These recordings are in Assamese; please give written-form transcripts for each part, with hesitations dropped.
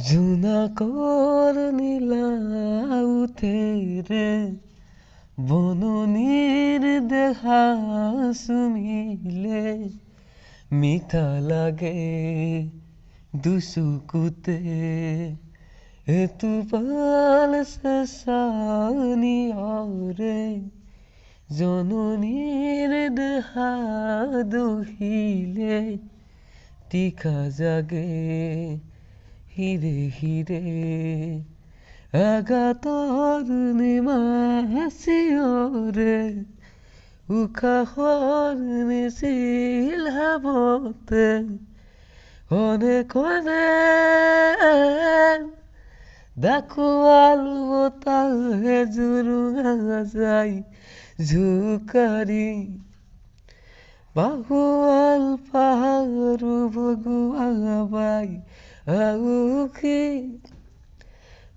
জোনাকৰ নীলা উঠেৰে বননিৰ দেহা চুমিলে মিঠা লাগে দুচকুতে এটোপাল চেঁচা নিয়ৰে জননীৰ দেহা দহিলে তীখা জাগে হিৰে হিৰে আঘাতৰ নিমাচিয়ৰে উশাহৰ মিছিল হাবতে অনেক দাখোৱাল বতাহে জুৰুঙা যায় জোকাৰি বাহুৱাল পাহাৰো বগুৱা বাই আউসী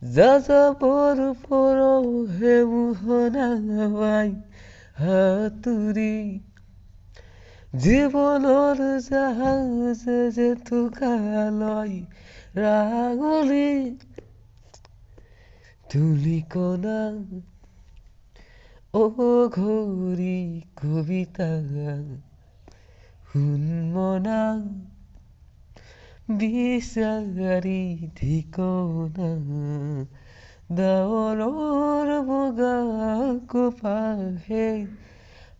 যাযাবৰ পৰহে মোহনা বাই হাতুৰি জীৱনৰ জাহাজ জেতুকালৈ ৰাঙলী dhulikona ঘড়ী কবিতা শুনমনা বিচাৰি ঠিকনা ডাৱৰৰ বগা কপাহে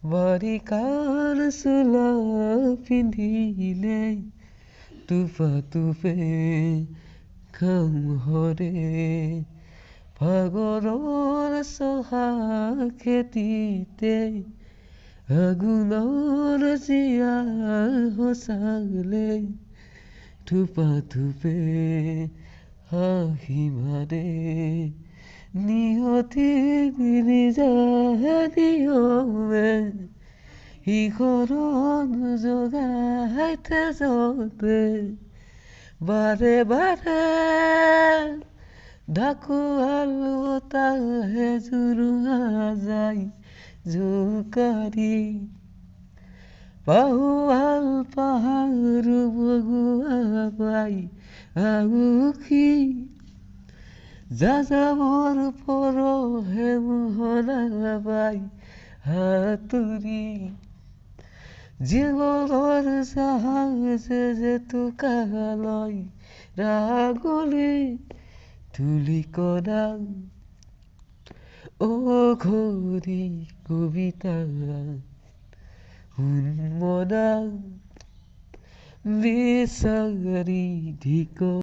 বাৰিষাৰ চোলা পিন্ধিলে টোপা টোপে ঘাম সৰে ভাগৰৰ চহা খেতিতে আগুনৰ জীয়া সঁচালে থোপা থোপে হাঁহি মাৰে নিয়তি নিজানিয়মে ইঘৰণ জগাই তেজতে বাৰে বাৰে ঢাকুৱাল বতাহে জুৰুঙা যায় জোকাৰি বাহুৱাল পাহাৰো বগুৱা বাই আউসী যাযাবৰ পৰহে মোহনা বাই হাতুৰি জীৱনৰ জাহাজ জেতুকালৈ ৰাঙলী dhulikona ঘড়ী কবিতা শুনমনা বিচাৰি